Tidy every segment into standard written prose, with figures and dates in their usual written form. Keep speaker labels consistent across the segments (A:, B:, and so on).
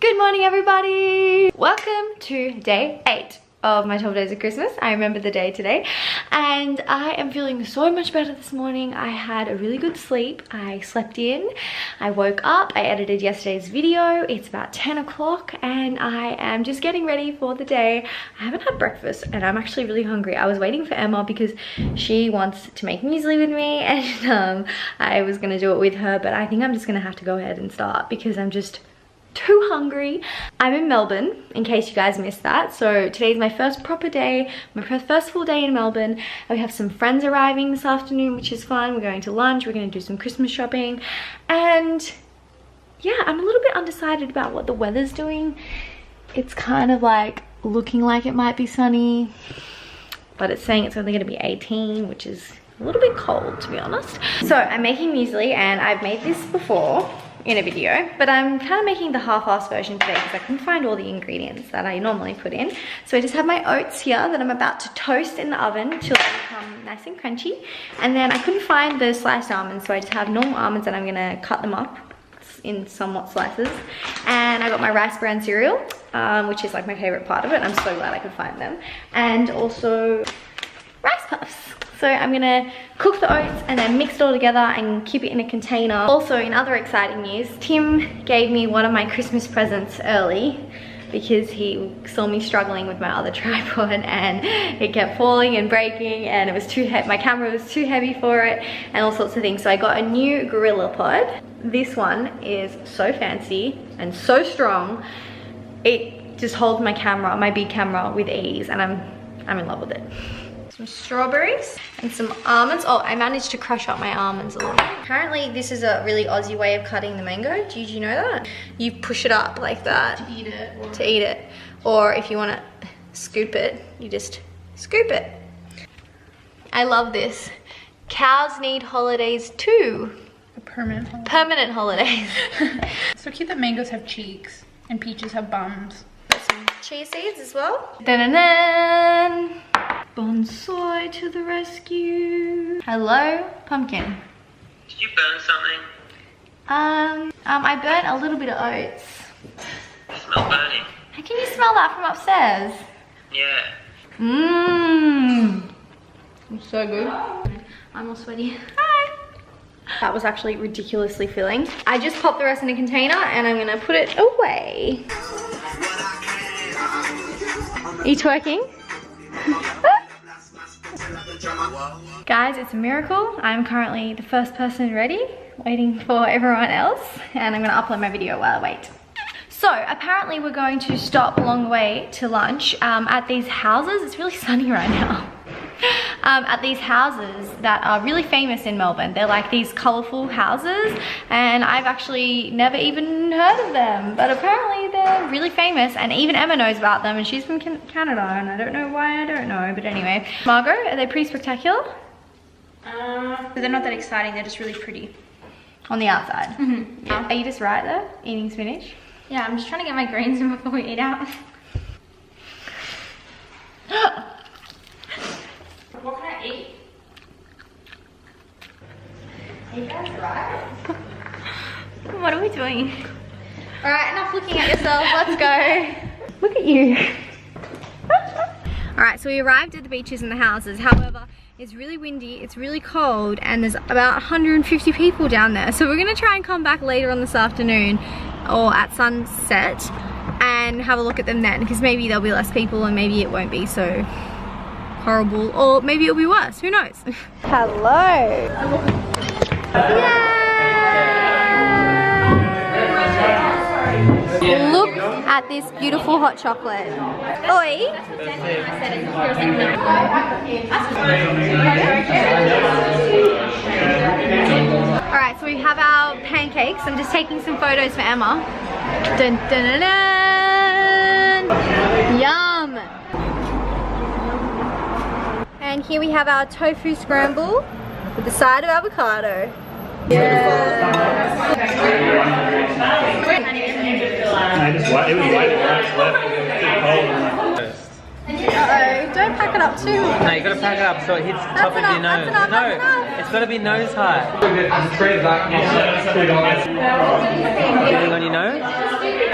A: Good morning, everybody. Welcome to day 8 of my 12 days of Christmas. I remember the day today and I am feeling so much better this morning. I had a really good sleep. I slept in, I woke up, I edited yesterday's video. It's about 10 o'clock and I am just getting ready for the day. I haven't had breakfast and I'm actually really hungry. I was waiting for Emma because she wants to make muesli with me and I was gonna do it with her, but I think I'm just gonna have to go ahead and start because I'm just too hungry. I'm in Melbourne, in case you guys missed that. So today's my first proper day, my first full day in Melbourne. We have some friends arriving this afternoon, which is fun. We're going to lunch, we're going to do some Christmas shopping. And yeah, I'm a little bit undecided about what the weather's doing. It's kind of like looking like it might be sunny, but it's saying it's only going to be 18, which is a little bit cold, to be honest. So I'm making muesli and I've made this before in a video, but I'm kind of making the half-assed version today because I couldn't find all the ingredients that I normally put in. So I just have my oats here that I'm about to toast in the oven till they become nice and crunchy. And then I couldn't find the sliced almonds, so I just have normal almonds and I'm gonna cut them up in somewhat slices. And I got my rice bran cereal, which is like my favorite part of it. I'm so glad I could find them. And also rice puffs. So I'm gonna cook the oats and then mix it all together and keep it in a container. Also, in other exciting news, Tim gave me one of my Christmas presents early because he saw me struggling with my other tripod and it kept falling and breaking and it was too heavy. My camera was too heavy for it and all sorts of things. So I got a new Gorilla Pod. This one is so fancy and so strong. It just holds my camera, my big camera, with ease, and I'm in love with it. Some strawberries and some almonds. Oh, I managed to crush up my almonds a little bit. Apparently this is a really Aussie way of cutting the mango. Did you know that? You push it up like that. To eat it. To eat it. Or if you want to scoop it, you just scoop it. I love this. Cows need holidays too.
B: A permanent holiday.
A: Permanent holidays.
B: So cute that mangoes have cheeks and peaches have bums.
A: Some chia seeds as well. Dun-dun-dun. Bonsai to the rescue. Hello, pumpkin.
C: Did you burn something?
A: I burnt a little bit of oats.
C: You smell burning.
A: How can you smell that from upstairs?
C: Yeah.
A: Mmm. It's so good. I'm all sweaty. Hi. That was actually ridiculously filling. I just popped the rest in a container and I'm gonna put it away. Are you twerking? Guys, it's a miracle. I'm currently the first person ready, waiting for everyone else, and I'm gonna upload my video while I wait. So apparently we're going to stop along the way to lunch at these houses. It's really sunny right now. At these houses that are really famous in Melbourne. They're like these colourful houses and I've actually never even heard of them, but apparently they're really famous and even Emma knows about them and she's from Canada and I don't know why I don't know, but anyway. Margot, are they pretty spectacular?
B: They're not that exciting, they're just really pretty.
A: On the outside?
B: Mm-hmm.
A: Yeah. Are you just right there, eating spinach?
B: Yeah, I'm just trying to get my greens in before we eat out. What can I eat?
A: Are you guys right? What are we doing? Alright, enough looking at yourself, let's go. Look at you. Alright, so we arrived at the beaches and the houses. However, it's really windy, it's really cold, and there's about 150 people down there. So we're gonna try and come back later on this afternoon or at sunset and have a look at them then, because maybe there'll be less people and maybe it won't be so horrible, or maybe it'll be worse, who knows. Hello. Yay! Look at this beautiful hot chocolate. Oi! Alright, so we have our pancakes. I'm just taking some photos for Emma. Dun, dun, dun, dun. Yum! And here we have our tofu scramble with a side of avocado. Yeah.
D: It was white left.
A: Uh-oh, don't pack it up too high.
C: No, you gotta pack it up so it hits the top of your nose. No, it's gotta be nose high. Feeling on your nose?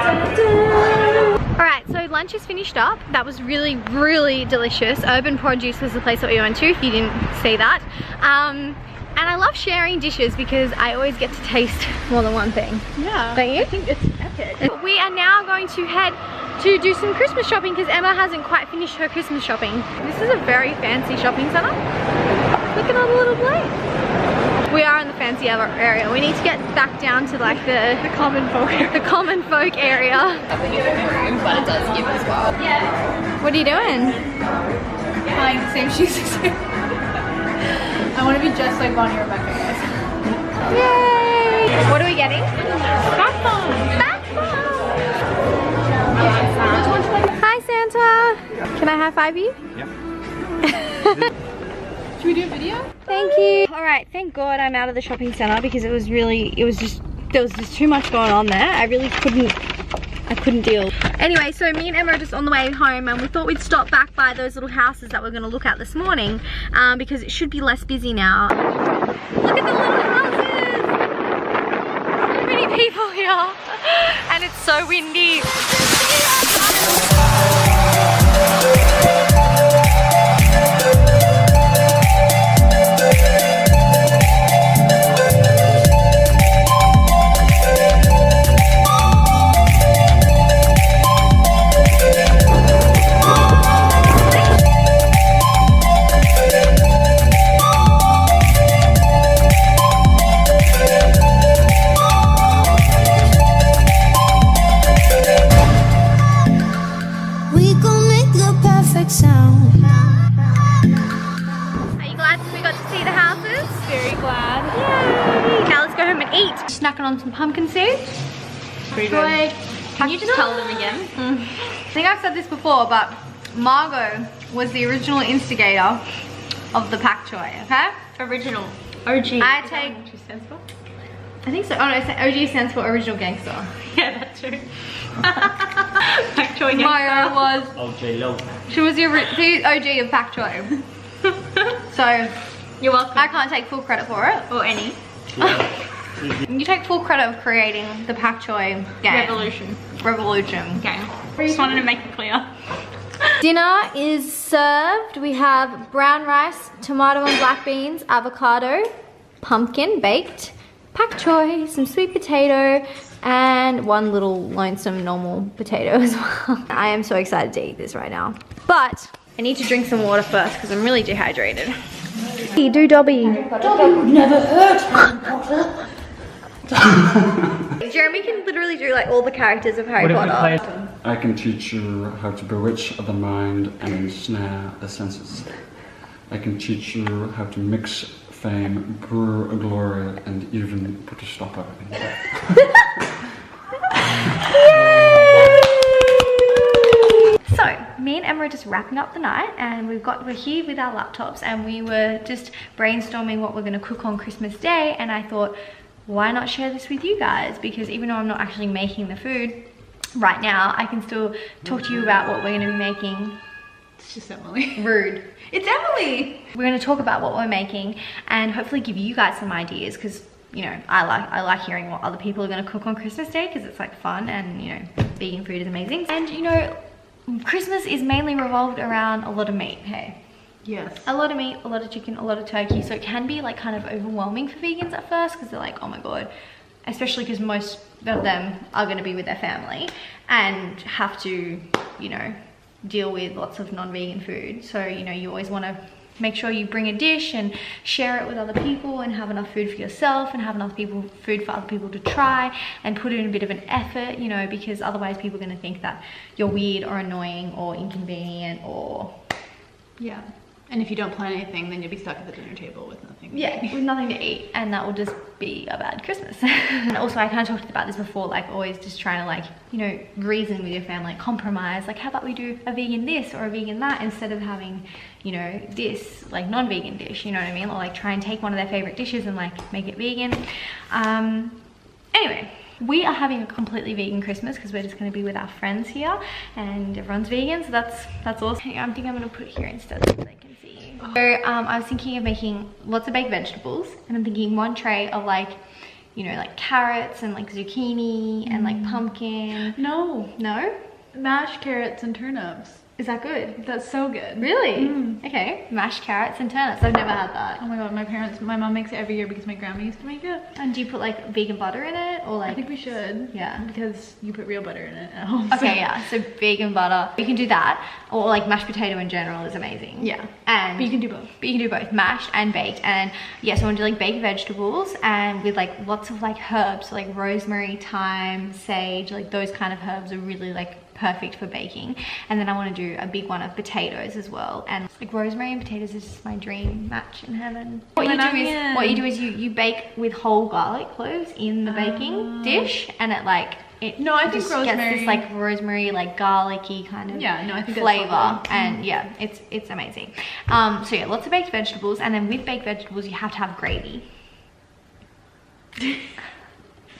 A: Alright, so lunch is finished up. That was really, really delicious. Urban Produce was the place that we went to, if you didn't see that. And I love sharing dishes because I always get to taste more than one thing.
B: Yeah.
A: Don't you?
B: I think it's epic.
A: We are now going to head to do some Christmas shopping because Emma hasn't quite finished her Christmas shopping. This is a very fancy shopping centre. Look at all the little plates. We are in the fancy area. We need to get back down to like the common folk area. The common folk area.
E: But it does give as well.
A: What are you doing?
B: Buying the same shoes as you. I want to be just like Bonnie Rebecca, guys.
A: Yay! What are we getting?
B: Bath bombs.
A: Bath bombs! Hi Santa! Can I high five you?
C: Yep.
B: Should we do a video?
A: Thank you. Alright, thank God I'm out of the shopping centre because there was just too much going on there. I couldn't deal. Anyway, so me and Emma are just on the way home and we thought we'd stop back by those little houses that we're going to look at this morning because it should be less busy now. Look at the little houses! So many people here and it's so windy. Snacking on some pumpkin seeds.
B: Pretty good.
E: Can you just tell them again?
A: I think I've said this before, but Margot was the original instigator of the pak choy, okay?
E: Original. OG.
A: I think so. Oh no, OG stands for original gangster.
E: Yeah, that's true. Pak choy
A: Margot was.
C: OG low.
A: She was the OG of pak choy. So.
E: You're welcome.
A: I can't take full credit for it.
E: Or any.
A: You take full credit of creating the pak choy game. Revolution.
E: Okay. Just wanted to make it clear.
A: Dinner is served. We have brown rice, tomato and black beans, avocado, pumpkin baked, pak choy, some sweet potato, and one little lonesome normal potato as well. I am so excited to eat this right now. But I need to drink some water first because I'm really dehydrated. Hey, do Dobby.
B: Dobby would never hurt Harry Potter.
A: Jeremy can literally do like all the characters of Harry Potter.
F: I can teach you how to bewitch the mind and ensnare the senses. I can teach you how to mix fame, brew a glory, and even put a stopper in death.
A: So, me and Emma are just wrapping up the night and we're here with our laptops and we were just brainstorming what we're going to cook on Christmas Day, and I thought, why not share this with you guys? Because even though I'm not actually making the food right now, I can still talk to you about what we're going to be making.
B: It's just Emily.
A: Rude. It's Emily! We're going to talk about what we're making and hopefully give you guys some ideas because, you know, I like hearing what other people are going to cook on Christmas Day because it's like fun and, you know, vegan food is amazing. And, you know, Christmas is mainly revolved around a lot of meat, hey?
B: Yes.
A: A lot of meat, a lot of chicken, a lot of turkey. So it can be like kind of overwhelming for vegans at first because they're like, oh my God. Especially because most of them are going to be with their family and have to, you know, deal with lots of non-vegan food. So, you know, you always want to make sure you bring a dish and share it with other people and have enough food for yourself and have enough food for other people to try and put in a bit of an effort, you know, because otherwise people are going to think that you're weird or annoying or inconvenient or...
B: Yeah. And if you don't plan anything, then you'll be stuck at the dinner table with nothing to
A: eat. With nothing to eat, and that will just be a bad Christmas. And also, I kind of talked about this before, like always just trying to like, you know, reason with your family, like compromise, like how about we do a vegan this or a vegan that instead of having, you know, this like non-vegan dish, you know what I mean? Or like try and take one of their favorite dishes and like make it vegan. Anyway. We are having a completely vegan Christmas because we're just going to be with our friends here and everyone's vegan, so that's awesome. I think I'm going to put it here instead so they can see. So I was thinking of making lots of baked vegetables and I'm thinking one tray of like you know, like carrots and like zucchini and like pumpkin.
B: No.
A: No?
B: Mashed carrots and turnips.
A: Is that good?
B: That's so good.
A: Really? Okay. Mashed carrots and turnips. I've never had that.
B: Oh my god, my mom makes it every year because my grandma used to make it.
A: And do you put like vegan butter in it or like?
B: I think we should.
A: Yeah.
B: Because you put real butter in it at home.
A: Okay, yeah. So vegan butter. You can do that, or like mashed potato in general is amazing.
B: Yeah.
A: And
B: But you can do both.
A: But you can do both, mashed and baked. And yeah, so I want to do like baked vegetables and with like lots of like herbs, so like rosemary, thyme, sage, like those kind of herbs are really like perfect for baking. And then I want to do a big one of potatoes as well, and like rosemary and potatoes is just my dream match in heaven. What you do is you bake with whole garlic cloves in the baking dish, and it like
B: No, I think
A: just
B: rosemary
A: gets this like rosemary, like garlicky kind of
B: I think
A: flavor,
B: that's
A: and yeah, it's amazing. So yeah, lots of baked vegetables, and then with baked vegetables you have to have gravy. Oh my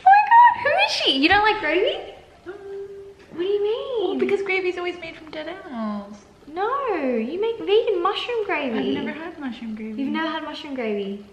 A: god, who is she? You don't like gravy? What do you mean?
B: Well, because gravy's always made from dead animals.
A: No, you make vegan mushroom gravy.
B: I've never had mushroom gravy.
A: You've never had mushroom gravy?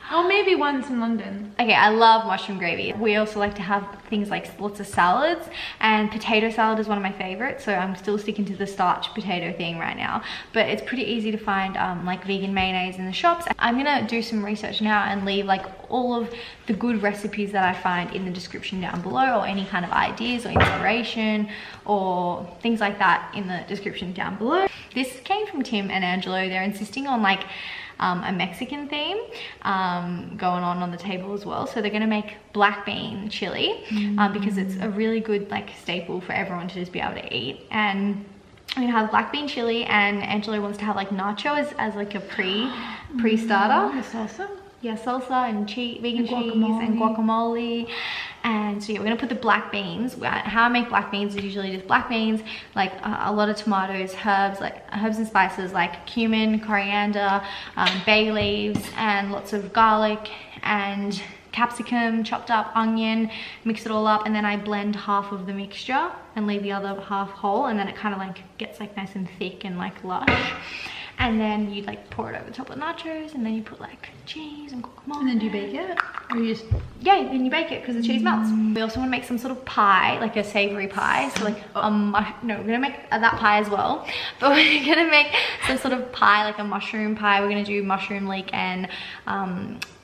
B: Oh, maybe once in London.
A: Okay, I love mushroom gravy. We also like to have things like lots of salads, and potato salad is one of my favorites, so I'm still sticking to the starch potato thing right now. But it's pretty easy to find like vegan mayonnaise in the shops. I'm gonna do some research now and leave like all of the good recipes that I find in the description down below, or any kind of ideas or inspiration or things like that in the description down below. This came from Tim and Angelo. They're insisting on like a Mexican theme going on the table as well. So they're gonna make black bean chili because it's a really good like staple for everyone to just be able to eat. And I'm gonna have black bean chili, and Angelo wants to have like nachos as like a pre-starter.
B: Salsa?
A: Yeah, salsa and vegan cheese and guacamole. And so yeah, we're gonna put the black beans. How I make black beans is usually just black beans, like a lot of tomatoes, herbs and spices like cumin, coriander, bay leaves, and lots of garlic and capsicum, chopped up onion, mix it all up, and then I blend half of the mixture and leave the other half whole, and then it kind of like gets like nice and thick and like lush. And then you like pour it over the top of nachos, and then you put like cheese and guacamole.
B: And then do you bake it? Or you just...
A: Yeah, then you bake it because the cheese melts. We also want to make some sort of pie, like a savory pie. So like no, we're gonna make that pie as well. But we're gonna make some sort of pie, like a mushroom pie. We're gonna do mushroom leek, and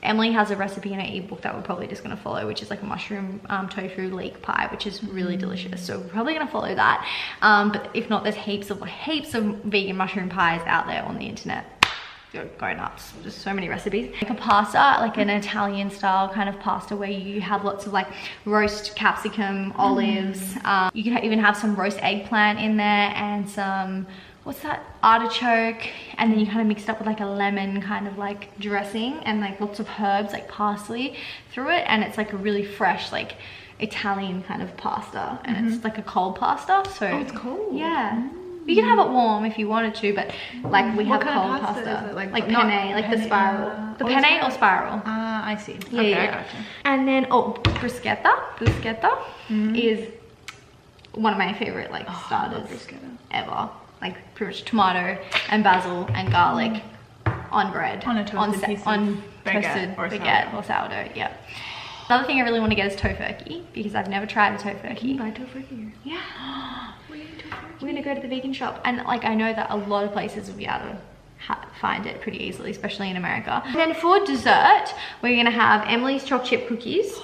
A: Emily has a recipe in her ebook that we're probably just gonna follow, which is like a mushroom tofu leek pie, which is really delicious. So we're probably gonna follow that. But if not, there's heaps of vegan mushroom pies out there on the internet. Go nuts, just so many recipes. Like a pasta, like an Italian style kind of pasta where you have lots of like roast capsicum, olives. You can even have some roast eggplant in there, and some, what's that, artichoke, and then you kind of mix it up with like a lemon kind of like dressing, and like lots of herbs like parsley through it, and it's like a really fresh like Italian kind of pasta, and it's like a cold pasta. So
B: it's cold.
A: Yeah. You can have it warm if you wanted to, but like we have
B: What kind
A: cold
B: of pasta
A: pasta.
B: is it? Like
A: penne, like the spiral. The penne or spiral.
B: I see.
A: Yeah,
B: Okay,
A: yeah.
B: I gotcha.
A: And then, bruschetta is one of my favorite like starters ever. Like pretty much tomato and basil and garlic on bread.
B: On a toasted piece of
A: toasted baguette or sourdough, yeah. Another thing I really want to get is tofurkey, because I've never tried a tofurkey.
B: Can you buy tofurkey?
A: Yeah. We're gonna go to the vegan shop, and like I know that a lot of places will be able to find it pretty easily, especially in America. And then for dessert, we're gonna have Emily's chocolate chip cookies,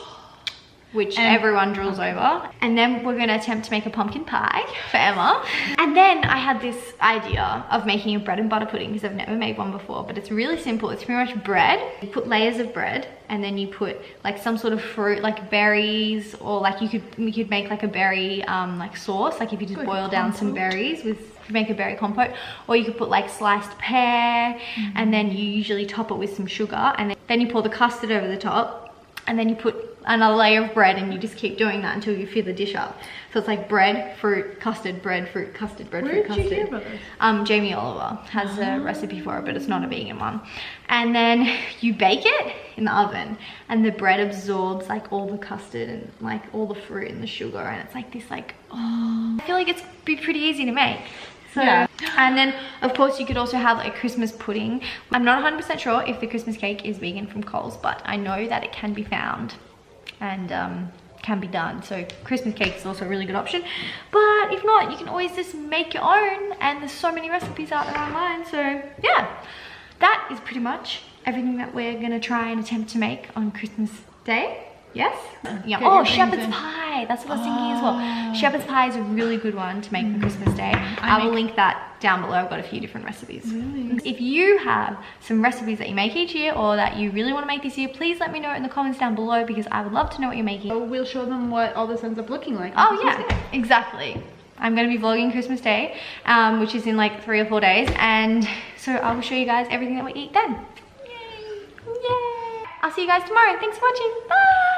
A: which everyone drools over. And then we're gonna attempt to make a pumpkin pie for Emma. And then I had this idea of making a bread and butter pudding, because I've never made one before, but it's really simple. It's pretty much bread. You put layers of bread, and then you put like some sort of fruit, like berries, or like you could make like a berry like sauce, like if you just boil down some berries make a berry compote, or you could put like sliced pear, and then you usually top it with some sugar, and then you pour the custard over the top, and then you put another layer of bread, and you just keep doing that until you fill the dish up. So it's like bread, fruit, custard, bread, fruit, custard, bread, fruit, custard. Where did you hear about this? Jamie Oliver has a recipe for it, but it's not a vegan one. And then you bake it in the oven, and the bread absorbs like all the custard and like all the fruit and the sugar, and it's like this like, oh, I feel like it's be pretty easy to make. So, yeah. And then of course you could also have like Christmas pudding. I'm not 100% sure if the Christmas cake is vegan from Coles, but I know that it can be found and can be done. So Christmas cake is also a really good option, but if not, you can always just make your own, and there's so many recipes out there online. So yeah, that is pretty much everything that we're gonna try and attempt to make on Christmas Day. Yes? Yeah. Oh, shepherd's pie. That's what I was thinking as well. Shepherd's pie is a really good one to make for Christmas Day. I will link that down below. I've got a few different recipes. Really? If you have some recipes that you make each year or that you really want to make this year, please let me know in the comments down below, because I would love to know what you're making.
B: So we'll show them what all this ends up looking like.
A: Oh yeah, exactly. I'm going to be vlogging Christmas Day, which is in like 3 or 4 days, and so I will show you guys everything that we eat then. Yay! Yay! I'll see you guys tomorrow. Thanks for watching. Bye!